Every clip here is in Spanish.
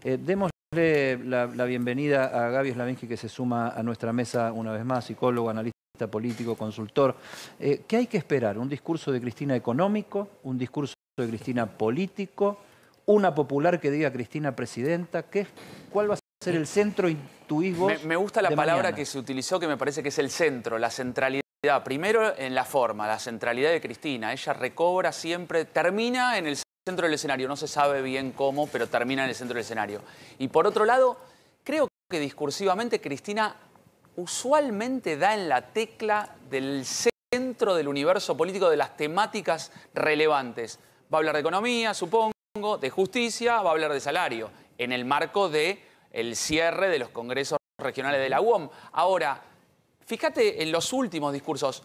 Démosle la bienvenida a Gaby Slavinsky, que se suma a nuestra mesa una vez más, psicólogo, analista político, consultor. ¿Qué hay que esperar? ¿Un discurso de Cristina económico? ¿Un discurso de Cristina político? ¿Una popular que diga Cristina presidenta? ¿Cuál va a ser el centro, intuís vos? Me gusta la palabra mañana que se utilizó, que me parece que es el centro, la centralidad. Primero en la forma, la centralidad de Cristina. Ella recobra siempre, termina en el centro del escenario. No se sabe bien cómo, pero termina en el centro del escenario. Y por otro lado, creo que discursivamente Cristina usualmente da en la tecla del centro del universo político, de las temáticas relevantes. Va a hablar de economía, supongo, de justicia, va a hablar de salario, en el marco del cierre de los congresos regionales de la UOM. Ahora, fíjate en los últimos discursos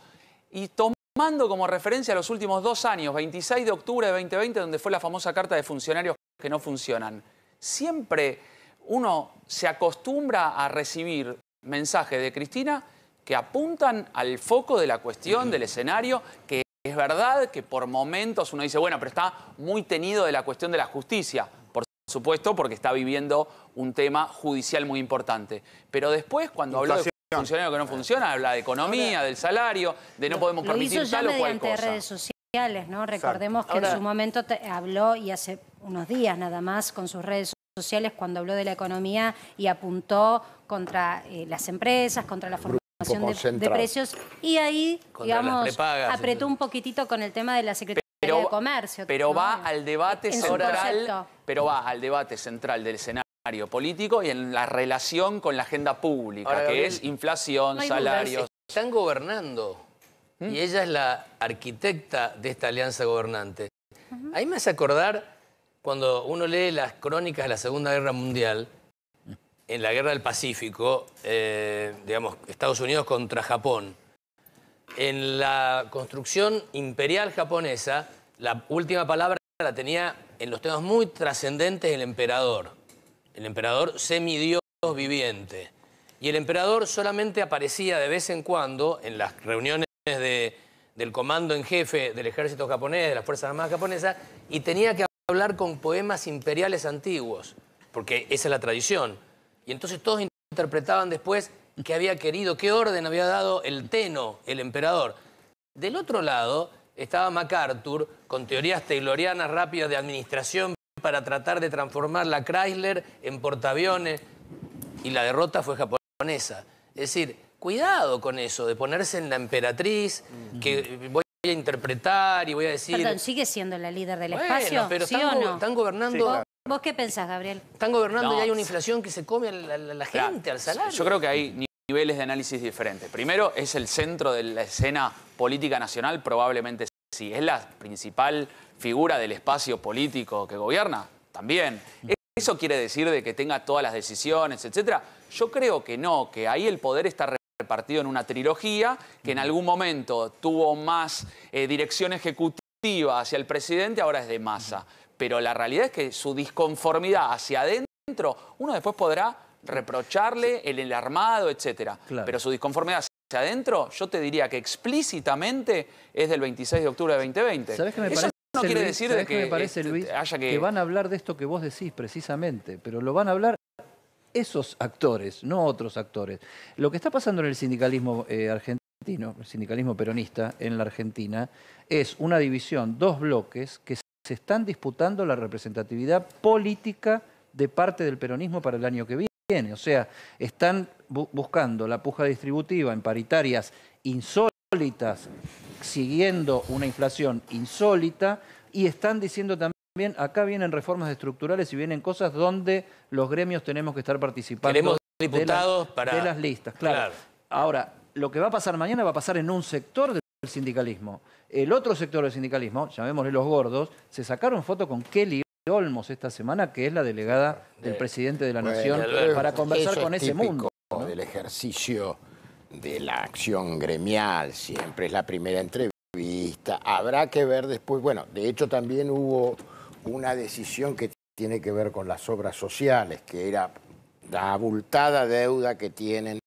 y tomando como referencia los últimos 2 años, 26 de octubre de 2020, donde fue la famosa carta de funcionarios que no funcionan. Siempre uno se acostumbra a recibir mensajes de Cristina que apuntan al foco de la cuestión, del escenario, que es verdad que por momentos uno dice, bueno, pero está muy tenido de la cuestión de la justicia. Por supuesto, porque está viviendo un tema judicial muy importante. Pero después, cuando habló de funcionario que no funciona, habla de economía, del salario, de no podemos permitir tal o cual cosa. Redes sociales, ¿no? Recordemos que en su momento habló, y hace unos días nada más, con sus redes sociales, cuando habló de la economía y apuntó contra las empresas, contra la formación de precios, y ahí, digamos, apretó un poquitito con el tema de la Secretaría de Comercio. Pero va al debate central, del escenario político y en la relación con la agenda pública, ahora, que es inflación, salarios. Están gobernando y ella es la arquitecta de esta alianza gobernante. Ahí me hace acordar cuando uno lee las crónicas de la Segunda Guerra Mundial, en la Guerra del Pacífico, digamos, Estados Unidos contra Japón. En la construcción imperial japonesa, la última palabra la tenía en los temas muy trascendentes el emperador semidios viviente. Y el emperador solamente aparecía de vez en cuando en las reuniones del comando en jefe del ejército japonés, de las Fuerzas Armadas japonesas, y tenía que hablar con poemas imperiales antiguos, porque esa es la tradición. Y entonces todos interpretaban después qué había querido, qué orden había dado el Tenno, el emperador. Del otro lado estaba MacArthur con teorías taylorianas rápidas de administración para tratar de transformar la Chrysler en portaaviones, y la derrota fue japonesa. Es decir, cuidado con eso, de ponerse en la emperatriz, que voy a interpretar y voy a decir... Perdón, ¿sigue siendo la líder del espacio? Pero ¿Sí o no? Están gobernando... Sí, claro. ¿Vos qué pensás, Gabriel? Están gobernando y hay una inflación que se come a la gente, al salario. Yo creo que hay niveles de análisis diferentes. Primero, ¿es el centro de la escena política nacional? Probablemente sí. ¿Es la principal figura del espacio político que gobierna? También. ¿Eso quiere decir de que tenga todas las decisiones, etcétera? Yo creo que no, que ahí el poder está repartido en una trilogía, que en algún momento tuvo más dirección ejecutiva hacia el presidente, ahora es de Massa. Pero la realidad es que su disconformidad hacia adentro, uno después podrá reprocharle el armado, etcétera. Claro. Pero su disconformidad hacia adentro, yo te diría que explícitamente es del 26 de octubre de 2020. ¿Sabés qué me parece? No quiere decir de que me parece, Luis, que van a hablar de esto que vos decís precisamente, pero lo van a hablar esos actores, no otros actores. Lo que está pasando en el sindicalismo argentino, el sindicalismo peronista en la Argentina, es una división, 2 bloques que se están disputando la representatividad política de parte del peronismo para el año que viene. O sea, están buscando la puja distributiva en paritarias insólitas, siguiendo una inflación insólita, y están diciendo también, acá vienen reformas estructurales y vienen cosas donde los gremios tenemos que estar participando. Queremos diputados de las listas. Claro. Ahora, lo que va a pasar mañana va a pasar en un sector del sindicalismo. El otro sector del sindicalismo, llamémosle los gordos, se sacaron foto con Kelly Olmos esta semana, que es la delegada del presidente de la Nación, para conversar con ese mundo, ¿no? Del ejercicio de la acción gremial, siempre es la primera entrevista. Habrá que ver después, bueno, de hecho también hubo una decisión que tiene que ver con las obras sociales, que era la abultada deuda que tienen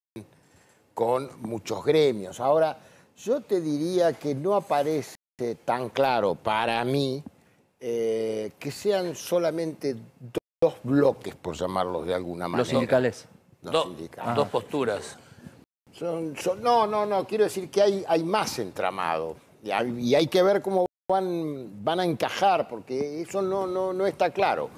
con muchos gremios. Ahora, yo te diría que no aparece tan claro para mí que sean solamente dos bloques, por llamarlos de alguna manera. Los sindicales. Dos posturas. No, quiero decir que hay más entramado. Y hay que ver cómo van a encajar, porque eso no está claro.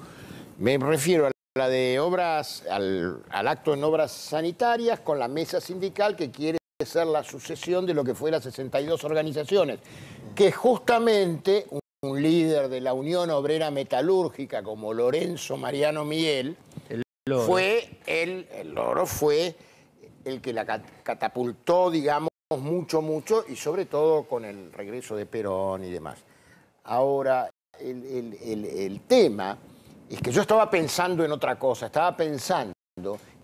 Me refiero a la de obras, al acto en obras sanitarias con la mesa sindical que quiere ser la sucesión de lo que fue las 62 organizaciones, que justamente un líder de la Unión Obrera Metalúrgica como Lorenzo Mariano Miguel fue el Loro fue el que la catapultó, digamos, mucho, y sobre todo con el regreso de Perón y demás. Ahora, el tema es que yo estaba pensando en otra cosa, estaba pensando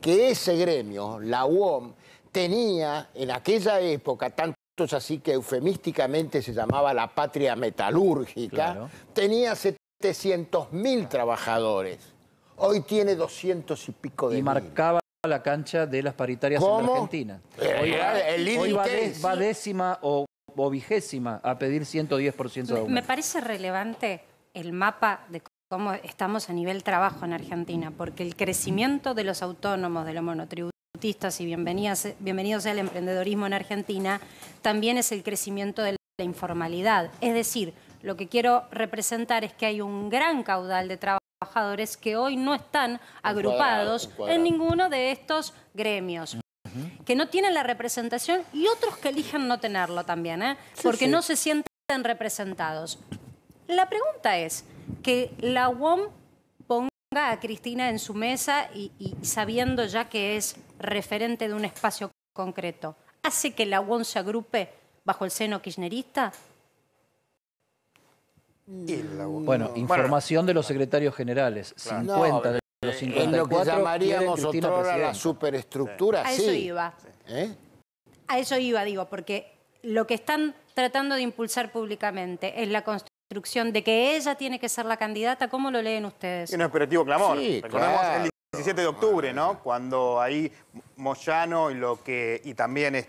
que ese gremio, la UOM, tenía en aquella época, tanto es así que eufemísticamente se llamaba la patria metalúrgica, claro, tenía 700.000 trabajadores. Hoy tiene 200 y pico de mil. Y marcaba la cancha de las paritarias en la Argentina. Hoy va décima o vigésima a pedir 110% de aumento. Me parece relevante el mapa de cómo estamos a nivel trabajo en Argentina, porque el crecimiento de los autónomos, de los monotributistas, y bienvenidos sea el emprendedorismo en Argentina, también es el crecimiento de la informalidad. Es decir, lo que quiero representar es que hay un gran caudal de trabajadores que hoy no están agrupados en ninguno de estos gremios, que no tienen la representación, y otros que eligen no tenerlo también, porque no se sienten representados. La pregunta es que la UOM ponga a Cristina en su mesa y sabiendo ya que es referente de un espacio concreto, ¿hace que la UOM se agrupe bajo el seno kirchnerista? Bueno, información de los secretarios generales. Claro. 50 de los 54. En lo que llamaríamos otrora la superestructura, a eso iba. A eso iba, digo, porque lo que están tratando de impulsar públicamente es la construcción de que ella tiene que ser la candidata. ¿Cómo lo leen ustedes? Un operativo clamor. Sí, recordemos claro, el 17 de octubre, ¿no? Cuando ahí Moyano y también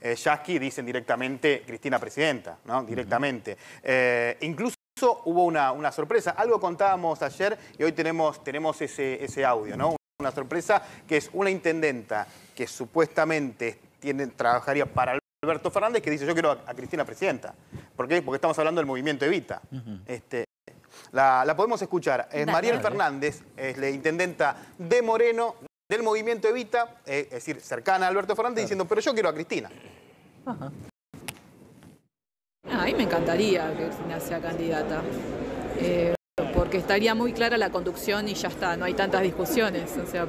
Yasky dicen directamente Cristina presidenta, ¿no? Directamente. Incluso hubo una sorpresa. Algo contábamos ayer y hoy tenemos ese audio, ¿no? Una sorpresa que es una intendenta que supuestamente trabajaría para Alberto Fernández, que dice: yo quiero a Cristina presidenta. ¿Por qué? Porque estamos hablando del movimiento Evita. La podemos escuchar. Mariel Fernández es la intendenta de Moreno, del movimiento Evita, es decir, cercana a Alberto Fernández, diciendo: pero yo quiero a Cristina. A mí me encantaría que Cristina sea candidata, porque estaría muy clara la conducción y ya está, no hay tantas discusiones. O sea,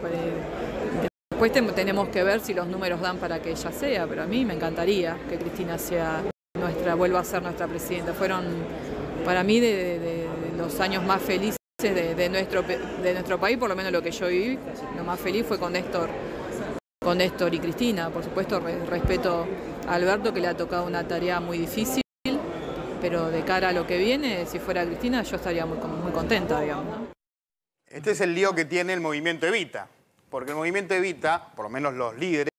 después tenemos que ver si los números dan para que ella sea, pero a mí me encantaría que Cristina vuelva a ser nuestra presidenta. Fueron para mí de los años más felices de nuestro país, por lo menos lo que yo viví, lo más feliz fue con Néstor y Cristina. Por supuesto, respeto a Alberto, que le ha tocado una tarea muy difícil, pero de cara a lo que viene, si fuera Cristina, yo estaría muy contenta, digamos, ¿no? Este es el lío que tiene el movimiento Evita, porque el movimiento Evita, por lo menos los líderes,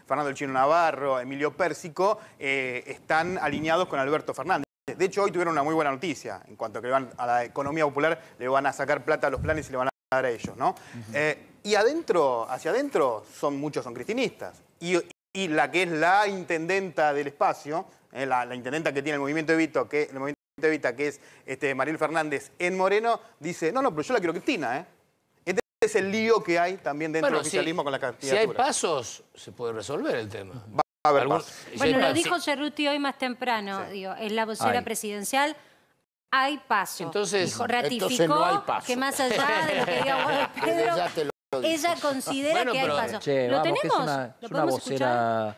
Fernando el Chino Navarro, Emilio Pérsico, están alineados con Alberto Fernández. De hecho, hoy tuvieron una muy buena noticia en cuanto a que a la economía popular le van a sacar plata a los planes y le van a dar a ellos, ¿no? Y hacia adentro, muchos son cristinistas. Y la que es la intendenta del espacio, la intendenta que tiene el movimiento Evita, que es Mariel Fernández en Moreno, dice: no, pero yo la quiero Cristina, Este es el lío que hay también dentro del oficialismo con la candidatura. Si hay pasos, se puede resolver el tema. Va a haber pasos. Bueno, lo dijo Cerruti hoy más temprano, digo, es la vocera presidencial. Hay paso. Entonces, ratificó no hay paso. Que más allá de lo que diga Pedro, ella considera que hay paso. ¿Lo tenemos? Es una vocera.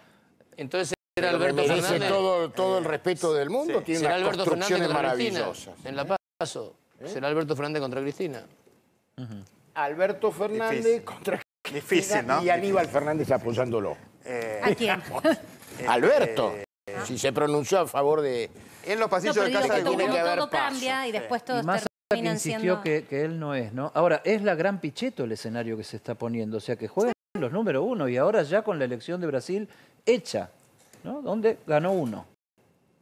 Entonces era Alberto Fernández. Todo el respeto del mundo, tiene unas construcciones maravillosas. En la paso. ¿Será Alberto Fernández contra Cristina? Alberto Fernández contra Cristina. Difícil, ¿no? Y Aníbal Fernández apoyándolo. ¿A quién? Alberto. Si se pronunció a favor de... En los pasillos de casa de tiene que haber todo paso. cambia y después todos terminan insistió que él no es, ¿no? Ahora, es la gran Pichetto el escenario que se está poniendo. O sea, que juegan los número uno y ahora ya con la elección de Brasil hecha, ¿no? Donde ganó uno.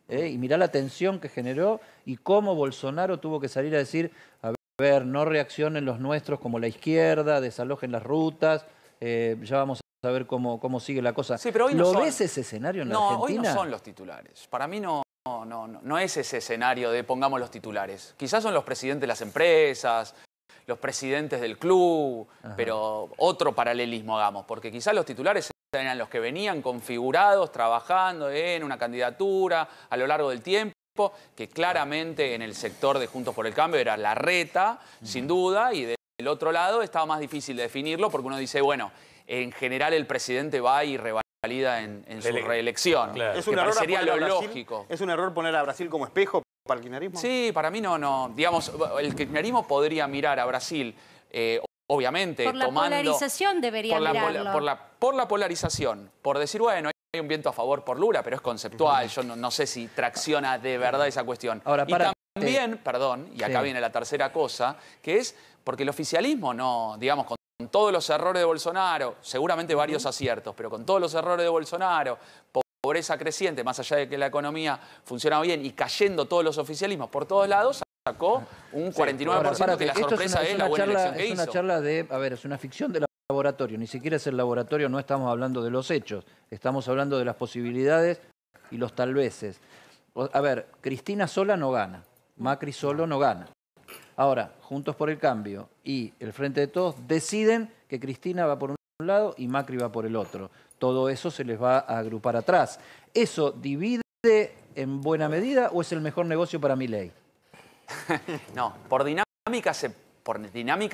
Y mirá la tensión que generó y cómo Bolsonaro tuvo que salir a decir: a ver, no reaccionen los nuestros como la izquierda, desalojen las rutas, ya vamos a ver cómo sigue la cosa. Sí, pero hoy no ¿Lo son... ves ese escenario en la No, Argentina? hoy no son los titulares. Para mí no es ese escenario de pongamos los titulares. Quizás son los presidentes de las empresas, los presidentes del club, pero otro paralelismo hagamos, porque quizás los titulares eran los que venían configurados, trabajando en una candidatura a lo largo del tiempo, que claramente en el sector de Juntos por el Cambio era Larreta, sin duda, y del otro lado estaba más difícil de definirlo, porque uno dice, bueno, en general el presidente va y revalida en su reelección. Claro. Que parecería lo lógico. ¿Es un error poner a Brasil como espejo para el kirchnerismo? Sí, para mí no. Digamos, el kirchnerismo podría mirar a Brasil, obviamente, por la tomando... polarización debería mirarlo. Por la polarización. Por decir, bueno, hay un viento a favor por Lula, pero es conceptual. Yo no sé si tracciona de verdad esa cuestión. Ahora, también, perdón, y acá viene la tercera cosa, que es porque el oficialismo no, digamos, con todos los errores de Bolsonaro, seguramente varios aciertos, pero con todos los errores de Bolsonaro, pobreza creciente, más allá de que la economía funciona bien y cayendo todos los oficialismos por todos lados, sacó un 49%, que la sorpresa es la buena elección que hizo. Es una charla de, a ver, es una ficción de laboratorio, ni siquiera es el laboratorio, no estamos hablando de los hechos, estamos hablando de las posibilidades y los tal veces. A ver, Cristina sola no gana, Macri solo no gana. Ahora, Juntos por el Cambio y el Frente de Todos deciden que Cristina va por un lado y Macri va por el otro. Todo eso se les va a agrupar atrás. ¿Eso divide en buena medida o es el mejor negocio para Milei? No, por dinámicas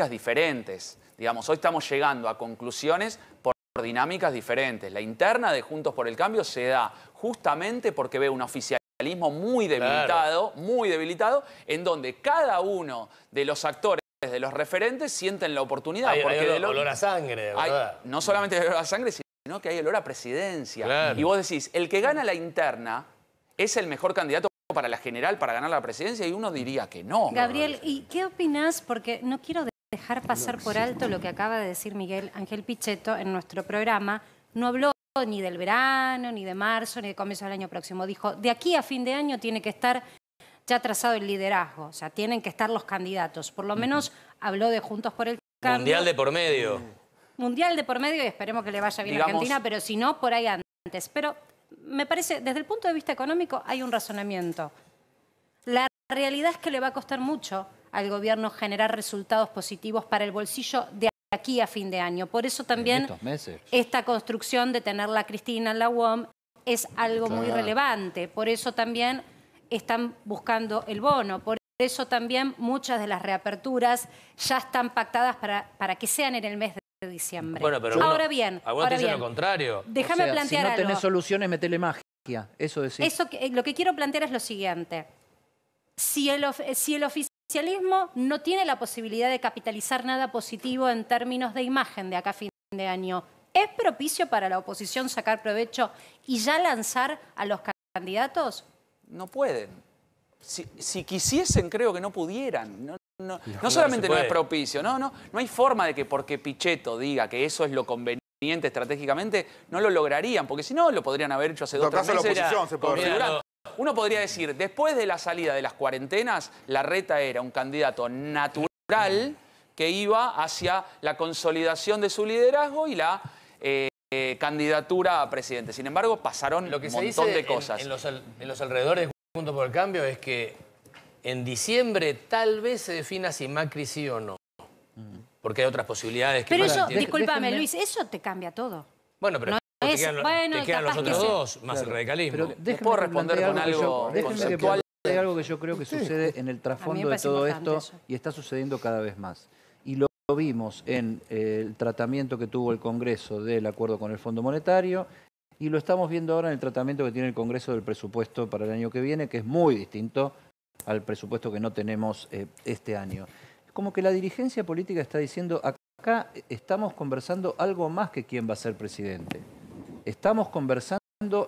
diferentes. Digamos, hoy estamos llegando a conclusiones por dinámicas diferentes. La interna de Juntos por el Cambio se da justamente porque ve un oficialismo muy debilitado, en donde cada uno de los actores, de los referentes, sienten la oportunidad. Hay porque olor a sangre, ¿verdad? No solamente hay olor a sangre, sino que hay olor a presidencia. Claro. Y vos decís, el que gana la interna es el mejor candidato para la general, para ganar la presidencia, y uno diría que no. Gabriel, ¿y qué opinás? Porque no quiero dejar pasar por alto lo que acaba de decir Miguel Ángel Pichetto en nuestro programa. No habló ni del verano, ni de marzo, ni de comienzo del año próximo. Dijo, de aquí a fin de año tiene que estar ya trazado el liderazgo, o sea, tienen que estar los candidatos. Por lo menos habló de Juntos por el Cambio. Mundial de por medio. Mundial de por medio, y esperemos que le vaya bien a Argentina, pero si no, por ahí antes. Pero me parece, desde el punto de vista económico, hay un razonamiento. La realidad es que le va a costar mucho al gobierno generar resultados positivos para el bolsillo de aquí a fin de año. Por eso también esta construcción de tenerla a Cristina en la UOM es algo muy relevante. Por eso también están buscando el bono. Por eso también muchas de las reaperturas ya están pactadas para que sean en el mes de diciembre. Bueno, pero ahora bien, dicen lo contrario. Déjame plantear algo. Si no tenés soluciones, metele magia. Eso decís. Lo que quiero plantear es lo siguiente. Si el oficialismo no tiene la posibilidad de capitalizar nada positivo en términos de imagen de acá a fin de año, ¿es propicio para la oposición sacar provecho y ya lanzar a los candidatos? No pueden. Si quisiesen, creo que no pudieran. No solamente no es propicio, no hay forma de que porque Pichetto diga que eso es lo conveniente estratégicamente, no lo lograrían, porque si no, lo podrían haber hecho hace 2 o 3 meses. La oposición se puede Uno podría decir, después de la salida de las cuarentenas, Larreta era un candidato natural que iba hacia la consolidación de su liderazgo y la candidatura a presidente. Sin embargo, pasaron un montón de cosas. En los alrededores de Juntos por el Cambio es que en diciembre tal vez se defina si Macri sí o no. Porque hay otras posibilidades. Pero eso, discúlpame, Luis, eso te cambia todo. Bueno, pero te quedan los otros dos, más el radicalismo. Pero puedo responder con algo conceptual. Hay algo que yo creo que sucede en el trasfondo de todo esto y está sucediendo cada vez más. Y lo vimos en el tratamiento que tuvo el Congreso del acuerdo con el Fondo Monetario y lo estamos viendo ahora en el tratamiento que tiene el Congreso del presupuesto para el año que viene, que es muy distinto al presupuesto que no tenemos este año. Es como que la dirigencia política está diciendo, acá estamos conversando algo más que quién va a ser presidente. Estamos conversando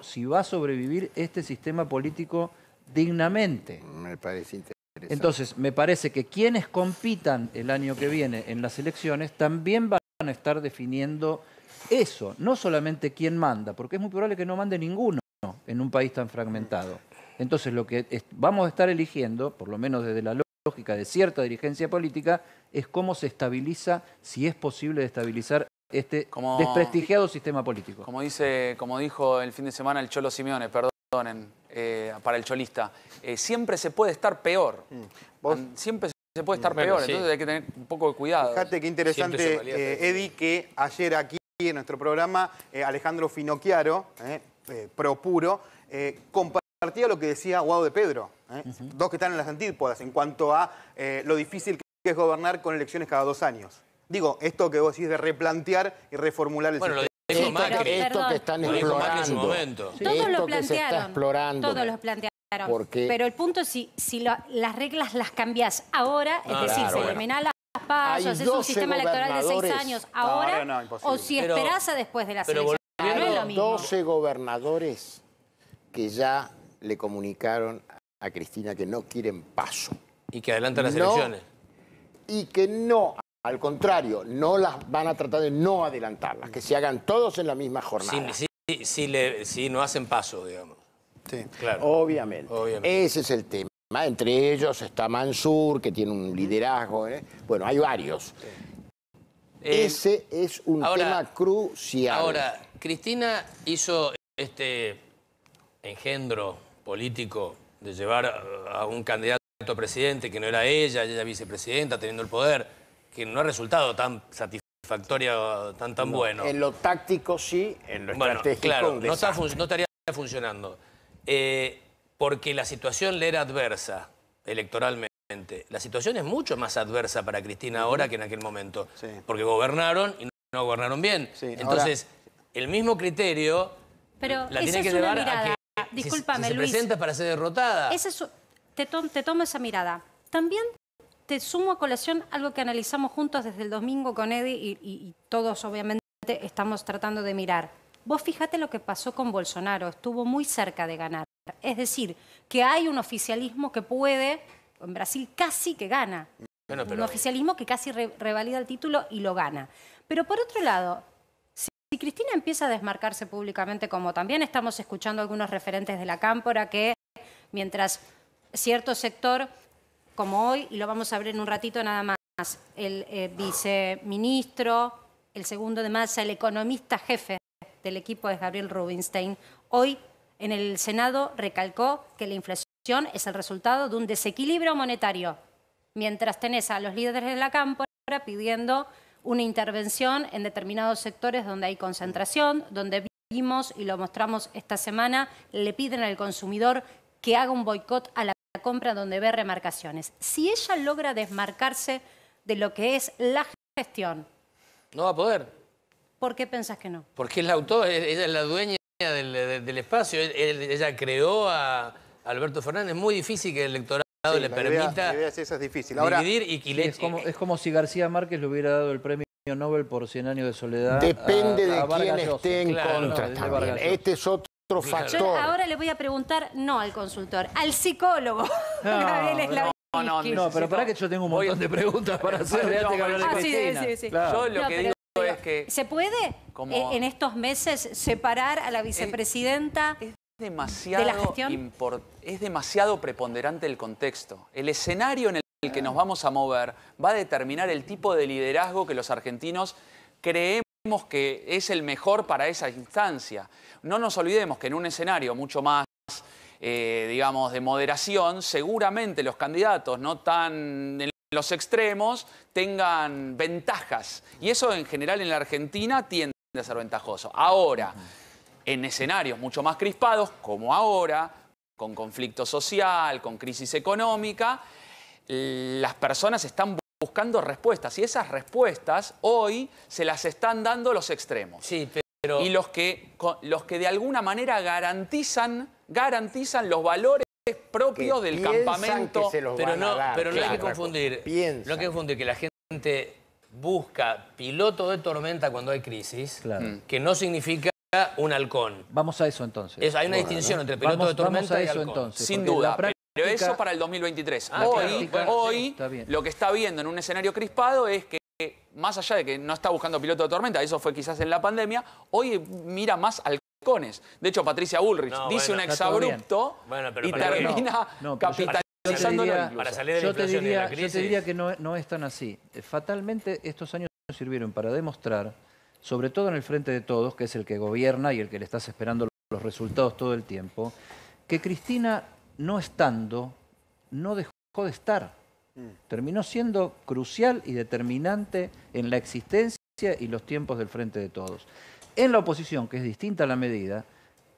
si va a sobrevivir este sistema político dignamente. Me parece interesante. Entonces, me parece que quienes compitan el año que viene en las elecciones también van a estar definiendo eso, no solamente quién manda, porque es muy probable que no mande ninguno en un país tan fragmentado. Entonces, lo que vamos a estar eligiendo, por lo menos desde la lógica de cierta dirigencia política, es cómo se estabiliza, si es posible estabilizar este desprestigiado sistema político. Como dijo el fin de semana el Cholo Simeone, perdonen, para el cholista, siempre se puede estar peor. Siempre se puede estar peor, sí. Entonces hay que tener un poco de cuidado. Fíjate qué interesante, Eddie, que ayer aquí en nuestro programa, Alejandro Finocchiaro, pro puro, compartía lo que decía Guado de Pedro, dos que están en las antípodas en cuanto a lo difícil que es gobernar con elecciones cada 2 años. Digo, esto que vos decís de replantear y reformular el sistema. Esto que están explorando. Todos lo plantearon. Se está explorando. Todos los plantearon. Pero el punto es si las reglas las cambiás ahora, es decir, se eliminás las pasos, haces un sistema electoral de 6 años ahora, o si esperás a después de las elecciones. No es lo mismo. 12 gobernadores que ya le comunicaron a Cristina que no quieren paso. Y que adelantan las elecciones. Y que no, al contrario, no las van a tratar de no adelantarlas, que se hagan todos en la misma jornada. Si no hacen paso, digamos. Sí, claro. Obviamente. Ese es el tema. Entre ellos está Mansur, que tiene un liderazgo. Bueno, hay varios. Ese es un tema crucial. Ahora, Cristina hizo este engendro político de llevar a un candidato a presidente que no era ella vicepresidenta, teniendo el poder, que no ha resultado tan satisfactorio, tan bueno. En lo táctico sí, en lo estratégico claro, no estaría funcionando. Porque la situación le era adversa electoralmente. La situación es mucho más adversa para Cristina ahora que en aquel momento. Sí. Porque gobernaron y no gobernaron bien. Sí, entonces, el mismo criterio la tiene que llevar a que discúlpame, si se presenta para ser derrotada. Te tomo esa mirada. También te sumo a colación algo que analizamos juntos desde el domingo con Eddie y todos obviamente estamos tratando de mirar. Vos fíjate lo que pasó con Bolsonaro, estuvo muy cerca de ganar. Es decir, que hay un oficialismo que puede, en Brasil casi que gana. Un oficialismo que casi revalida el título y lo gana. Pero por otro lado, si Cristina empieza a desmarcarse públicamente, como también estamos escuchando algunos referentes de la Cámpora, que mientras cierto sector, como hoy, y lo vamos a ver en un ratito nada más, el viceministro, el segundo de Massa, el economista jefe del equipo es Gabriel Rubinstein, hoy en el Senado recalcó que la inflación es el resultado de un desequilibrio monetario, mientras tenés a los líderes de la Cámpora pidiendo una intervención en determinados sectores donde hay concentración, donde vimos y lo mostramos esta semana, le piden al consumidor que haga un boicot a la compra donde ve remarcaciones. Si ella logra desmarcarse de lo que es la gestión... No va a poder. ¿Por qué pensás que no? Porque es la autora, ella es la dueña del espacio. Ella creó a Alberto Fernández. Es muy difícil que el electorado le permita eso es difícil. Ahora, dividir es como si García Márquez le hubiera dado el premio Nobel por 100 años de soledad. Depende de quién esté en contra también. Este es otro factor. Yo ahora le voy a preguntar, no al consultor, al psicólogo. No, pero para que yo tengo un montón de preguntas para hacerle antes que hablar de Cristina. Sí. Claro. Yo lo que digo es que... ¿Se puede en estos meses separar a la vicepresidenta de la gestión? Es demasiado preponderante el contexto. El escenario en el que nos vamos a mover va a determinar el tipo de liderazgo que los argentinos creemos que es el mejor para esa instancia. No nos olvidemos que en un escenario mucho más, digamos, de moderación, seguramente los candidatos no tan en los extremos tengan ventajas. Y eso en general en la Argentina tiende a ser ventajoso. Ahora, en escenarios mucho más crispados, como ahora, con conflicto social, con crisis económica, las personas están buscando respuestas. Y esas respuestas hoy se las están dando los extremos. Sí, pero... Y los que de alguna manera garantizan los valores propios del campamento. Pero no hay que confundir. No hay que confundir que la gente busca piloto de tormenta cuando hay crisis, que no significa un halcón. Vamos a eso entonces. Hay una distinción entre piloto de tormenta y halcón. Entonces, sin duda. Pero eso para el 2023. Hoy lo que está viendo en un escenario crispado es que, más allá de que no está buscando piloto de tormenta, eso fue quizás en la pandemia, hoy mira más halcones. De hecho, Patricia Bullrich dice un exabrupto y termina capitalizando salir de la inflación y de la crisis. Yo te diría que no es tan así. Fatalmente estos años sirvieron para demostrar, sobre todo en el frente de todos, que es el que gobierna y el que le estás esperando los resultados todo el tiempo, que Cristina, no estando, no dejó de estar. Terminó siendo crucial y determinante en la existencia y los tiempos del frente de todos. En la oposición, que es distinta a la medida,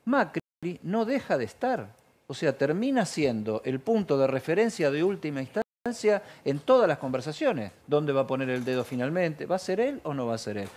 Macri no deja de estar. O sea, termina siendo el punto de referencia de última instancia en todas las conversaciones. ¿Dónde va a poner el dedo finalmente? ¿Va a ser él o no va a ser él?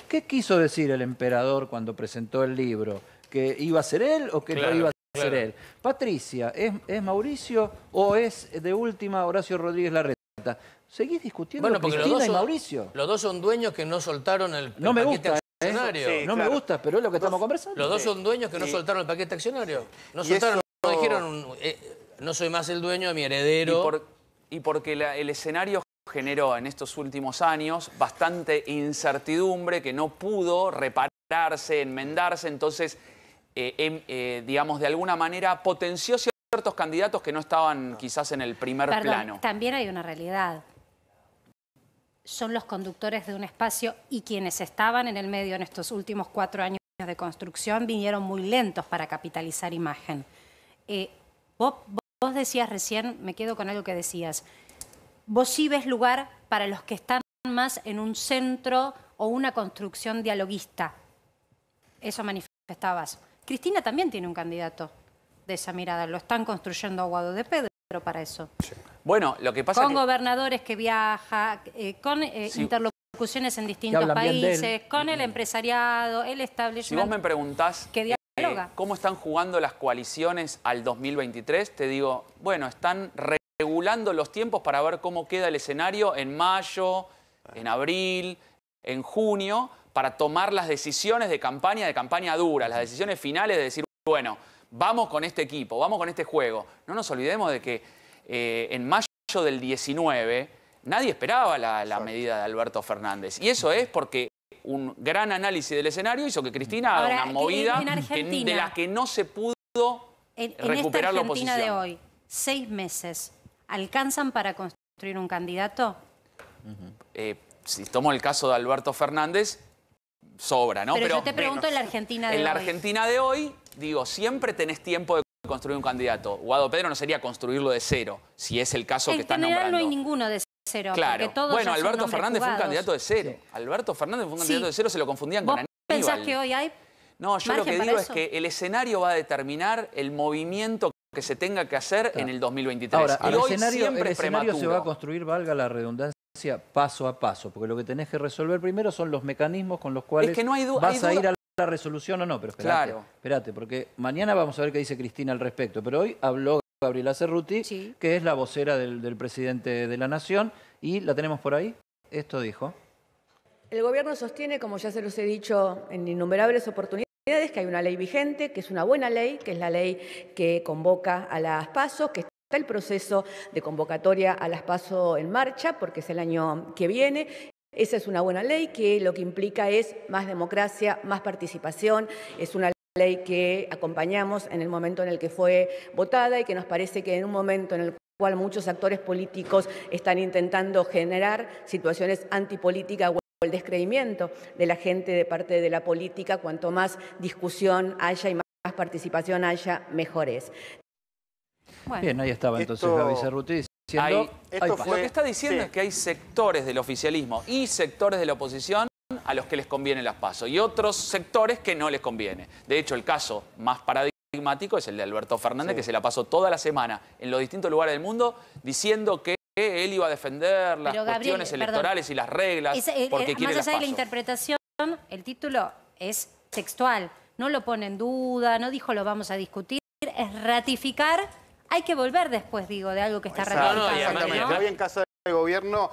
¿Qué quiso decir el emperador cuando presentó el libro? ¿Que iba a ser él o que no iba a ser él? Patricia, ¿es Mauricio o es de última Horacio Rodríguez Larreta? ¿Seguís discutiendo Cristina y Mauricio? Los dos son dueños que no soltaron el no me paquete gusta, accionario. Sí, no me gusta, pero es lo que estamos conversando. Los dos son dueños que no soltaron el paquete accionario. No soltaron, no dijeron, no soy más el dueño de mi heredero. Y porque el escenario generó en estos últimos años bastante incertidumbre que no pudo repararse, enmendarse, entonces, digamos, de alguna manera potenció ciertos candidatos que no estaban quizás en el primer plano. También hay una realidad. Son los conductores de un espacio y quienes estaban en el medio en estos últimos 4 años de construcción vinieron muy lentos para capitalizar imagen. Vos decías recién, me quedo con algo que decías, vos sí ves lugar para los que están más en un centro o una construcción dialoguista. Eso manifestabas. Cristina también tiene un candidato de esa mirada. Lo están construyendo a Guado de Pedro para eso. Sí. Bueno, lo que pasa con gobernadores que viajan, con interlocuciones en distintos países, con el empresariado, el establishment. Si vos me preguntás que cómo están jugando las coaliciones al 2023, te digo, bueno, están regulando los tiempos para ver cómo queda el escenario en mayo, en abril, en junio, para tomar las decisiones de campaña dura, las decisiones finales de decir, bueno, vamos con este equipo, vamos con este juego. No nos olvidemos de que en mayo del 19 nadie esperaba la medida de Alberto Fernández. Y eso es porque un gran análisis del escenario hizo que Cristina haga una movida de la que no se pudo recuperar la oposición. En esta Argentina de hoy, 6 meses, ¿alcanzan para construir un candidato? Si tomo el caso de Alberto Fernández, sobra, ¿no? Pero yo te pregunto en la Argentina de hoy. En la Argentina de hoy, digo, siempre tenés tiempo de construir un candidato. Guado Pedro no sería construirlo de cero, si es el caso que están nombrando. En general no hay ninguno de cero. Claro. Todos bueno, Alberto Fernández fue un candidato de cero. Sí. Alberto Fernández fue un candidato de cero, se lo confundían con Aníbal. ¿Pensás que hoy hay? No, yo lo que digo es que el escenario va a determinar el movimiento que se tenga que hacer en el 2023. Ahora, el escenario se va a construir, valga la redundancia, paso a paso, porque lo que tenés que resolver primero son los mecanismos con los cuales vas a ir a la resolución o no. Pero espérate, porque mañana vamos a ver qué dice Cristina al respecto. Pero hoy habló Gabriela Cerruti, que es la vocera del presidente de la Nación, y la tenemos por ahí. Esto dijo. El gobierno sostiene, como ya se los he dicho en innumerables oportunidades, que hay una ley vigente, que es una buena ley, que es la ley que convoca a las PASO, que está el proceso de convocatoria a las PASO en marcha, porque es el año que viene. Esa es una buena ley que lo que implica es más democracia, más participación. Es una ley que acompañamos en el momento en el que fue votada y que nos parece que en un momento en el cual muchos actores políticos están intentando generar situaciones antipolíticas o el descreimiento de la gente de parte de la política, cuanto más discusión haya y más participación haya, mejor es. Bueno, bien, ahí estaba entonces Gaby Cerruti diciendo... Lo que está diciendo es que hay sectores del oficialismo y sectores de la oposición a los que les conviene las PASO y otros sectores que no les conviene. De hecho, el caso más paradigmático es el de Alberto Fernández, que se la pasó toda la semana en los distintos lugares del mundo diciendo que él iba a defender las cuestiones electorales y las reglas porque quiere las PASO. Más allá de la interpretación, el título es textual. No lo pone en duda, no dijo lo vamos a discutir, es ratificar. Hay que volver después, digo, de algo que está ratificado. ¿No? Había en casa del gobierno,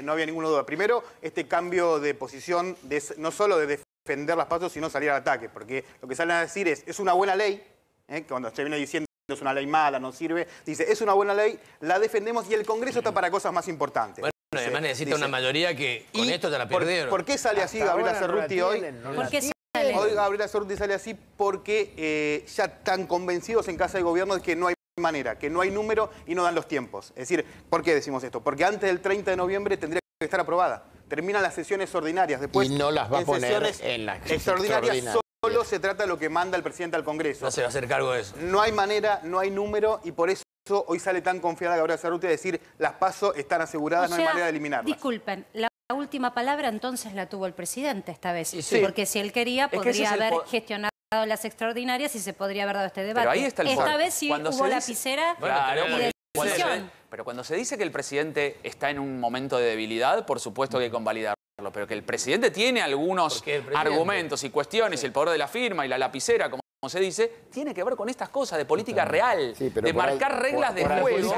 no había ninguna duda. Primero, este cambio de posición, no solo de defender las PASO, sino salir al ataque. Porque lo que salen a decir es una buena ley, que cuando se viene diciendo es una ley mala, no sirve, dice, es una buena ley, la defendemos y el Congreso está para cosas más importantes. Bueno, además necesita una mayoría que con esto te la perdieron. ¿Por qué sale así Gabriela Cerruti hoy? ¿Por qué sale? Hoy Gabriela Cerruti sale así porque ya están convencidos en casa del gobierno de que no hay manera, que no hay número y no dan los tiempos. Es decir, ¿por qué decimos esto? Porque antes del 30 de noviembre tendría que estar aprobada. Terminan las sesiones ordinarias. Después, y no las va a poner sesiones en las extraordinarias. Solo se trata de lo que manda el presidente al Congreso. No se va a hacer cargo de eso. No hay manera, no hay número y por eso hoy sale tan confiada Gabriela Cerruti a decir las PASO están aseguradas, no hay manera de eliminarlas. Disculpen, la última palabra entonces la tuvo el presidente esta vez. Sí. Porque si él quería, podría haber gestionado las extraordinarias y se podría haber dado este debate. Pero ahí está el esta vez sí hubo lapicera y decisión. Pero cuando se dice que el presidente está en un momento de debilidad, por supuesto que hay que convalidarlo. Pero que el presidente tiene algunos argumentos y cuestiones, el poder de la firma y la lapicera, como se dice, tiene que ver con estas cosas de política real, de marcar reglas de juego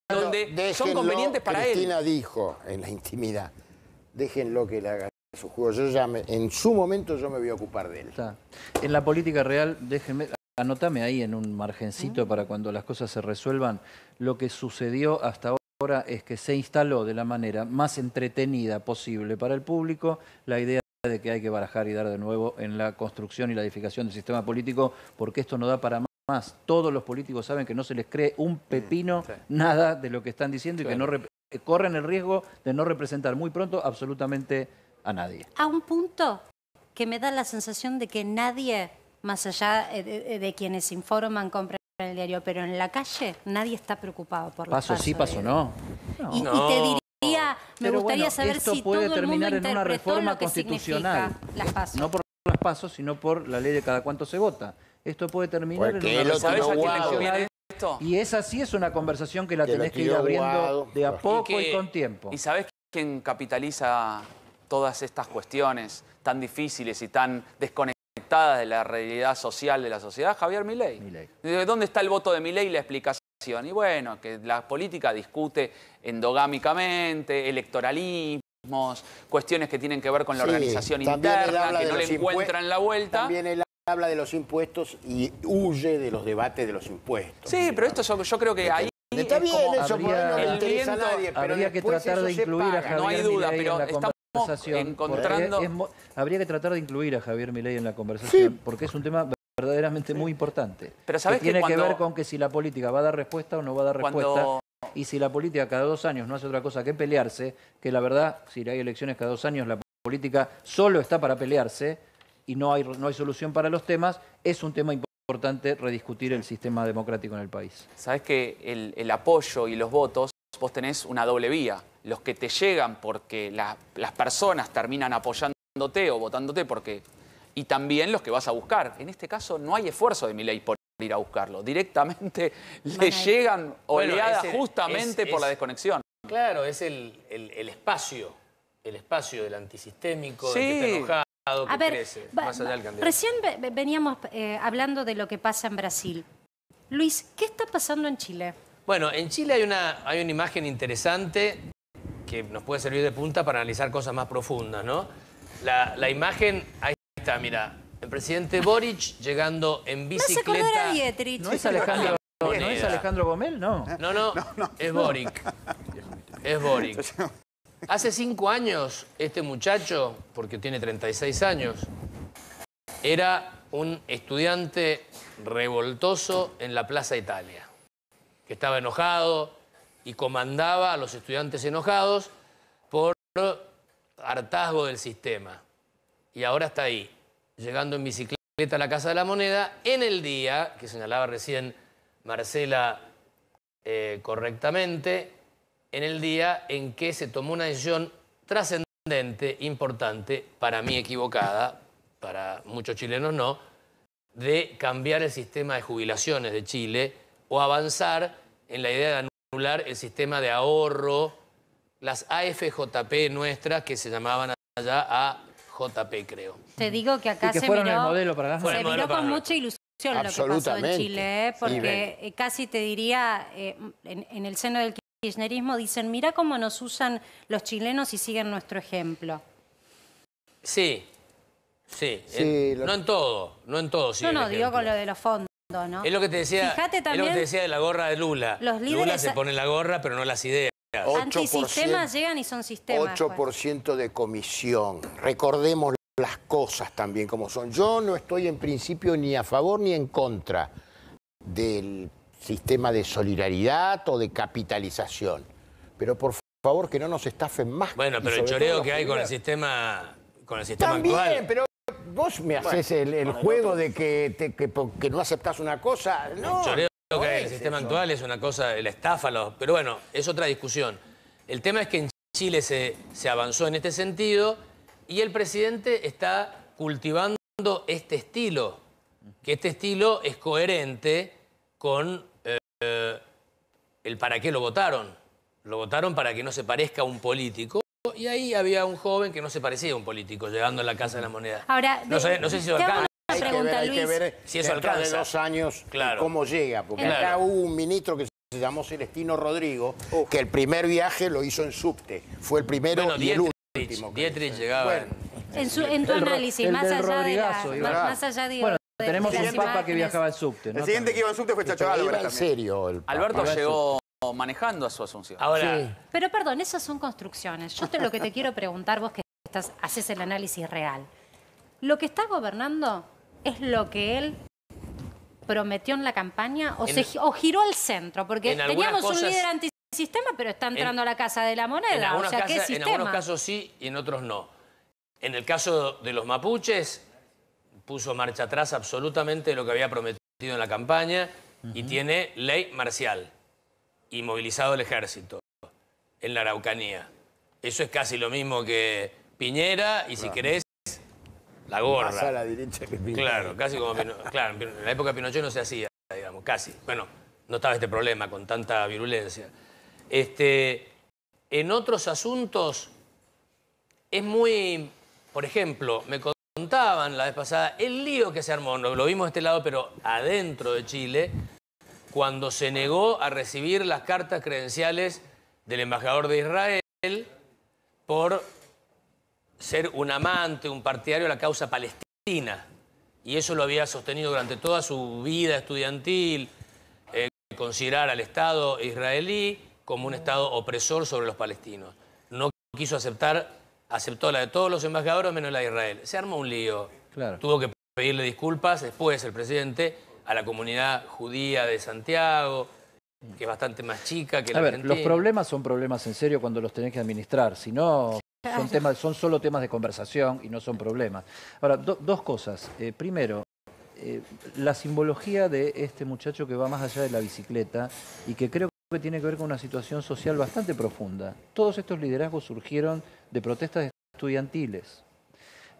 donde son convenientes para él. Cristina dijo en la intimidad, déjenlo que le haga su juego. Yo ya en su momento yo me voy a ocupar de él. Está. En la política real, déjenme, anotame ahí en un margencito para cuando las cosas se resuelvan, lo que sucedió hasta ahora es que se instaló de la manera más entretenida posible para el público la idea de que hay que barajar y dar de nuevo en la construcción y la edificación del sistema político, porque esto no da para más. Todos los políticos saben que no se les cree un pepino nada de lo que están diciendo y que no corren el riesgo de no representar muy pronto absolutamente a nadie. A un punto que me da la sensación de que nadie, más allá de quienes informan, compran el diario, pero en la calle nadie está preocupado por la paso. Sí, paso no. Y te diría, me gustaría saber si puede todo el mundo terminar en una reforma lo que constitucional. Las PASO. No por las PASO, sino por la ley de cada cuánto se vota. Esto puede terminar en una reforma constitucional. Y esa sí es una conversación que la tenés que ir abriendo de a poco y con tiempo. ¿Y sabés quién capitaliza todas estas cuestiones tan difíciles y tan desconectadas de la realidad social de la sociedad? Javier Milei. ¿Dónde está el voto de Milei y la explicación? Y bueno, que la política discute endogámicamente, electoralismos, cuestiones que tienen que ver con la organización interna, que no le encuentran la vuelta. También él habla de los impuestos y huye de los debates de los impuestos. Sí, pero esto yo creo que ahí... Está bien, eso no le interesa a nadie, pero habría que tratar de incluir a Javier no hay duda, Milei pero en la conversación. Encontrando... Habría que tratar de incluir a Javier Milei en la conversación, porque es un tema verdaderamente muy importante. Pero ¿sabés que tiene que ver con que si la política va a dar respuesta o no va a dar respuesta. Y si la política cada 2 años no hace otra cosa que pelearse, que la verdad, si hay elecciones cada 2 años, la política solo está para pelearse y no hay solución para los temas, es un tema importante rediscutir el sistema democrático en el país. Sabés que el apoyo y los votos, vos tenés una doble vía. Los que te llegan porque las personas terminan apoyándote o votándote porque... Y también los que vas a buscar. En este caso no hay esfuerzo de Milei por ir a buscarlo. Directamente le llegan oleadas justamente por la desconexión. Claro, es el espacio del antisistémico, del que está enojado, que crece, más allá del candidato. Recién veníamos hablando de lo que pasa en Brasil. Luis, ¿qué está pasando en Chile? Bueno, en Chile hay una imagen interesante que nos puede servir de punta para analizar cosas más profundas, ¿no? La imagen... Ahí está, mira, el presidente Boric llegando en bicicleta. No se acordó de Dietrich. ¿No es Alejandro Gomel? No. No, es Boric. Es Boric. Hace 5 años, este muchacho, porque tiene 36 años, era un estudiante revoltoso en la Plaza Italia, que estaba enojado y comandaba a los estudiantes enojados por hartazgo del sistema. Y ahora está ahí, llegando en bicicleta a la Casa de la Moneda, en el día, que señalaba recién Marcela correctamente, en el día en que se tomó una decisión trascendente, importante, para mí equivocada, para muchos chilenos no, de cambiar el sistema de jubilaciones de Chile o avanzar en la idea de anular el sistema de ahorro, las AFJP nuestras que se llamaban allá a JP, creo. Te digo que acá se miró con mucha ilusión lo que pasó en Chile, porque casi te diría, en el seno del kirchnerismo dicen, mira cómo nos usan los chilenos y siguen nuestro ejemplo. Sí. No en todo. No, digo con lo de los fondos, ¿no? Es lo que te decía, Fíjate también, es lo que te decía de la gorra de Lula. Lula se pone la gorra, pero no las ideas. Antisistemas llegan y son sistemas. 8% de comisión. Recordemos las cosas también como son. Yo no estoy en principio ni a favor ni en contra del sistema de solidaridad o de capitalización. Pero por favor que no nos estafen más. Bueno, pero el choreo que hay con el sistema también, actual... pero vos me haces el juego de que no aceptás una cosa. No, el choreo no que hay en el es sistema eso. actual es una cosa, la estafa, pero bueno, es otra discusión. El tema es que en Chile se avanzó en este sentido y el presidente está cultivando este estilo, que este estilo es coherente con el para qué lo votaron. Lo votaron para que no se parezca a un político. Y ahí había un joven que no se parecía a un político, llegando a la Casa de la Moneda. Ahora, no sé si eso alcanza. Hay que ver si eso dentro de alcanza. 2 años Claro. cómo llega. Porque Claro. acá hubo un ministro que se llamó Celestino Rodrigo, que el primer viaje lo hizo en subte. Fue el primero Bueno, y el último. Dietrich llegaba... Bueno. En tu análisis, el más del allá de Rodrigazo, más allá de... Bueno, de tenemos las un papa que imágenes. viajaba en subte, ¿no? El siguiente que iba en subte fue Chacho Pero Álvarez iba en también. serio el Papa. Alberto llegó manejando a su asunción. Ahora, Pero perdón, esas son construcciones. Yo lo que te quiero preguntar, vos que haces el análisis real. ¿Lo que está gobernando es lo que él prometió en la campaña o giró al centro? Porque en algunas teníamos un cosas- líder antisistema, pero está entrando a la Casa de la Moneda. en algunos, O sea, ¿qué en sistema? algunos casos sí y en otros no. En el caso de los mapuches, puso marcha atrás absolutamente lo que había prometido en la campaña y tiene ley marcial y movilizado el ejército en la Araucanía. Eso es casi lo mismo que Piñera y si querés, la gorra. Pasa a la derecha que Piñera. Claro, casi como claro, en la época de Pinochet no se hacía, digamos, casi. Bueno, no estaba este problema con tanta virulencia. En otros asuntos es muy, por ejemplo, me contaban la vez pasada el lío que se armó, lo vimos de este lado, pero adentro de Chile, cuando se negó a recibir las cartas credenciales del embajador de Israel por ser un amante, un partidario de la causa palestina. Y eso lo había sostenido durante toda su vida estudiantil, considerar al Estado israelí como un Estado opresor sobre los palestinos. No quiso aceptó la de todos los embajadores menos la de Israel. Se armó un lío. Claro. Tuvo que pedirle disculpas después el presidente a la comunidad judía de Santiago, que es bastante más chica que la Argentina. Los problemas son problemas en serio cuando los tenés que administrar. Si no, son solo temas de conversación y no son problemas. Ahora, dos cosas. Primero, la simbología de este muchacho que va más allá de la bicicleta y que creo que tiene que ver con una situación social bastante profunda. Todos estos liderazgos surgieron de protestas estudiantiles.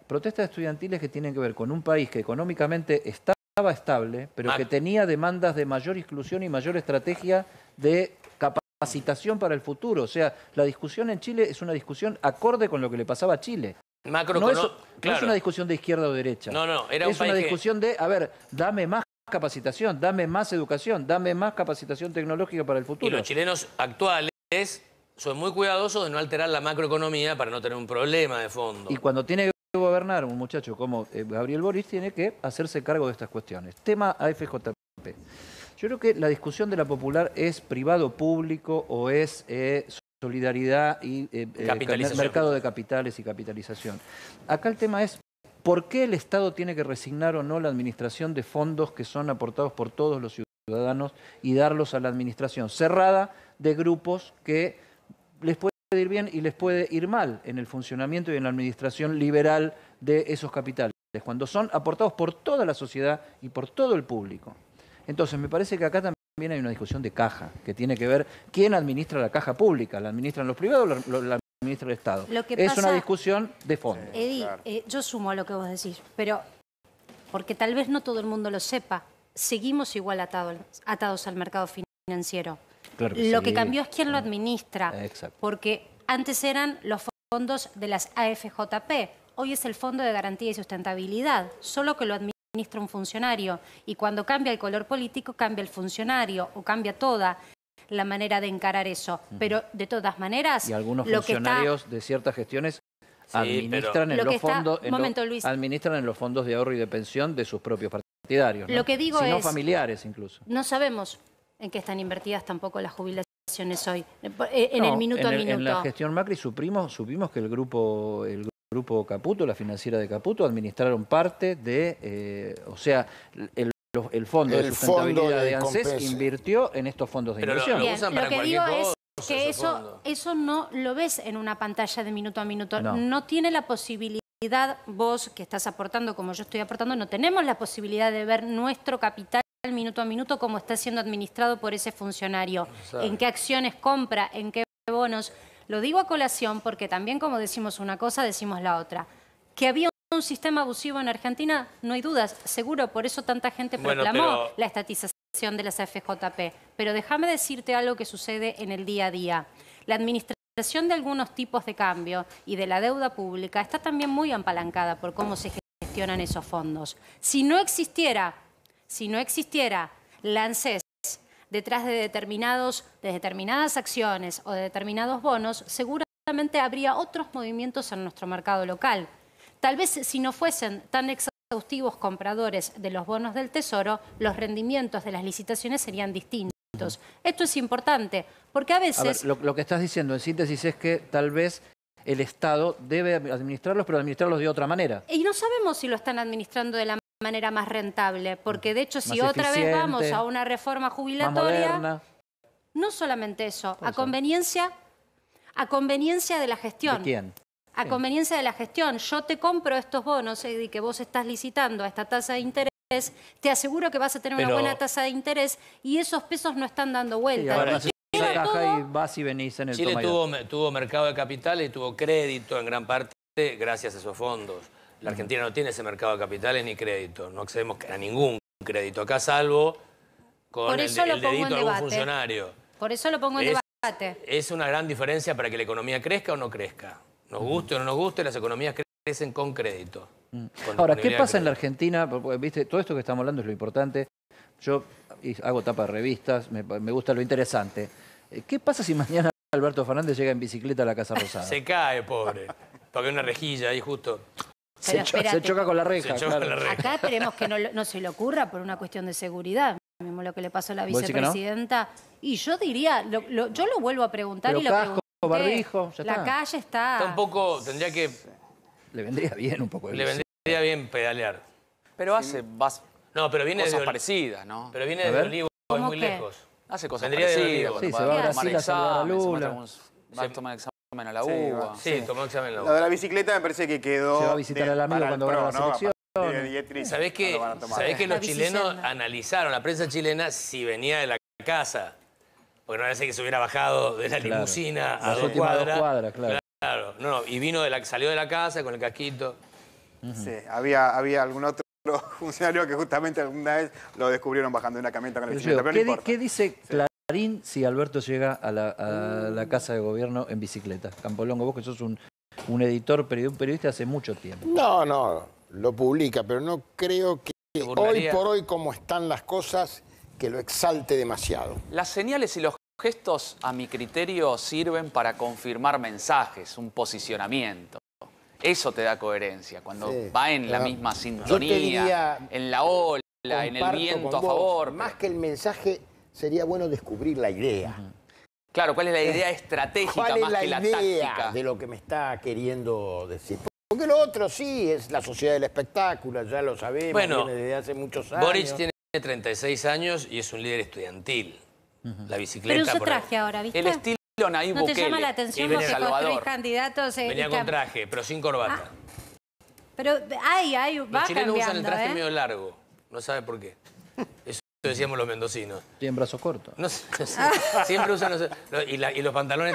Protestas estudiantiles que tienen que ver con un país que económicamente estaba estable, pero que tenía demandas de mayor inclusión y mayor estrategia de capacitación para el futuro. O sea, la discusión en Chile es una discusión acorde con lo que le pasaba a Chile. No es una discusión de izquierda o derecha. Es una discusión de, a ver, dame más capacitación, dame más educación, dame más capacitación tecnológica para el futuro. Y los chilenos actuales son muy cuidadosos de no alterar la macroeconomía para no tener un problema de fondo. Y cuando tiene que gobernar un muchacho como Gabriel Boric, tiene que hacerse cargo de estas cuestiones. Tema AFJP. Yo creo que la discusión de la popular es privado-público o es solidaridad y mercado de capitales y capitalización. Acá el tema es por qué el Estado tiene que resignar o no la administración de fondos que son aportados por todos los ciudadanos y darlos a la administración cerrada de grupos que les puede ir bien y les puede ir mal en el funcionamiento y en la administración liberal de esos capitales, cuando son aportados por toda la sociedad y por todo el público. Entonces, me parece que acá también hay una discusión de caja, que tiene que ver quién administra la caja pública, ¿la administran los privados o la administra el Estado? Es una discusión de fondo. Eddie, yo sumo a lo que vos decís, pero porque tal vez no todo el mundo lo sepa, seguimos igual atados al mercado financiero. Claro que lo sí. que cambió es quién lo administra, Exacto. porque antes eran los fondos de las AFJP, hoy es el Fondo de Garantía y Sustentabilidad, solo que lo administra un funcionario, y cuando cambia el color político cambia el funcionario o cambia toda la manera de encarar eso, pero de todas maneras... Y algunos funcionarios de ciertas gestiones administran en los fondos de ahorro y de pensión de sus propios partidarios, ¿no? Lo que digo sino es, familiares incluso. No sabemos en qué están invertidas tampoco las jubilaciones hoy, en el minuto a minuto. En la gestión Macri supimos que el grupo Caputo, la financiera de Caputo, administraron parte de, o sea, el el fondo de sustentabilidad de ANSES invirtió en estos fondos de inversión. Bien, lo que digo es que eso no lo ves en una pantalla de minuto a minuto. No tiene la posibilidad, vos que estás aportando como yo estoy aportando, no tenemos la posibilidad de ver nuestro capital minuto a minuto cómo está siendo administrado por ese funcionario. En qué acciones compra, en qué bonos. Lo digo a colación porque también como decimos una cosa, decimos la otra. Que había un sistema abusivo en Argentina, no hay dudas, seguro, por eso tanta gente proclamó la estatización de las FJP. Pero déjame decirte algo que sucede en el día a día. La administración de algunos tipos de cambio y de la deuda pública está también muy apalancada por cómo se gestionan esos fondos. Si no existiera la ANSES detrás de determinadas acciones o de determinados bonos, seguramente habría otros movimientos en nuestro mercado local. Tal vez si no fuesen tan exhaustivos compradores de los bonos del Tesoro, los rendimientos de las licitaciones serían distintos. Esto es importante, porque a veces... A ver, lo que estás diciendo en síntesis es que tal vez el Estado debe administrarlos, pero administrarlos de otra manera. Y no sabemos si lo están administrando de la manera más rentable, porque de hecho si otra vez vamos a una reforma jubilatoria, no solamente eso, a conveniencia de la gestión. ¿De quién? A conveniencia de la gestión. Yo te compro estos bonos y que vos estás licitando a esta tasa de interés, te aseguro que vas a tener una buena tasa de interés y esos pesos no están dando vuelta. Ahora la caja y vas y venís en el Chile tuvo mercado de capitales y tuvo crédito en gran parte gracias a esos fondos. La Argentina no tiene ese mercado de capitales ni crédito. No accedemos a ningún crédito. Acá salvo con el dedito de algún funcionario. Por eso lo pongo en debate. Es una gran diferencia para que la economía crezca o no crezca. Nos guste o no nos guste, las economías crecen con crédito. Ahora, ¿qué pasa en la Argentina? Porque, ¿viste? Todo esto que estamos hablando es lo importante. Yo hago tapas de revistas, me gusta lo interesante. ¿Qué pasa si mañana Alberto Fernández llega en bicicleta a la Casa Rosada? Se cae, pobre. Porque hay una rejilla ahí justo. Se choca con la reja. Acá esperemos que no se le ocurra por una cuestión de seguridad. Mismo lo que le pasó a la vicepresidenta. Y yo diría, yo lo vuelvo a preguntar y lo pregunté. Barbijo, ya la calle está... un poco, tendría que... Le vendría bien un poco. Le vendría bien pedalear. Pero hace no, pero viene cosas parecidas, ¿no? Pero viene de Olivo, es muy lejos. Hace cosas parecidas. Sí, se va a Brasil a saludar a Lula. Va a tomar examen a la UBA. Sí, tomó examen a la UBA. Lo de la bicicleta me parece que quedó... Se va a visitar al amigo cuando va a la selección. ¿Sabés que los chilenos analizaron, la prensa chilena, si venía de la casa? Porque no parece que se hubiera bajado de la limusina a 2 cuadras. Claro. No, y salió de la casa con el casquito. Sí, había algún otro funcionario que justamente alguna vez lo descubrieron bajando de una camioneta con el bicicleta. Pero no importa. ¿Qué dice Clarín si Alberto llega a la Casa de Gobierno en bicicleta? Campolongo, vos que sos un editor, un periodista hace mucho tiempo. No, lo publica, pero no creo que hoy por hoy, como están las cosas, que lo exalte demasiado. Las señales y los gestos, a mi criterio, sirven para confirmar mensajes, un posicionamiento. Eso te da coherencia, cuando va en la misma sintonía, en la ola, en el viento a favor. Más que el mensaje, sería bueno descubrir la idea. Claro, ¿cuál es la idea estratégica más que la táctica? ¿Cuál es la idea de lo que me está queriendo decir? Porque lo otro sí es la sociedad del espectáculo, ya lo sabemos, viene desde hace muchos años. Boric tiene 36 años y es un líder estudiantil. La bicicleta... Pero su traje ahora, ¿viste? El estilo Nayib Bukele. ¿No te llama la atención vos que construís candidatos? Venía con traje, pero sin corbata. Pero va cambiando, los chilenos usan el traje medio largo. No sabe por qué. Eso decíamos los mendocinos. Tienen brazos cortos. No sé, siempre usan y los pantalones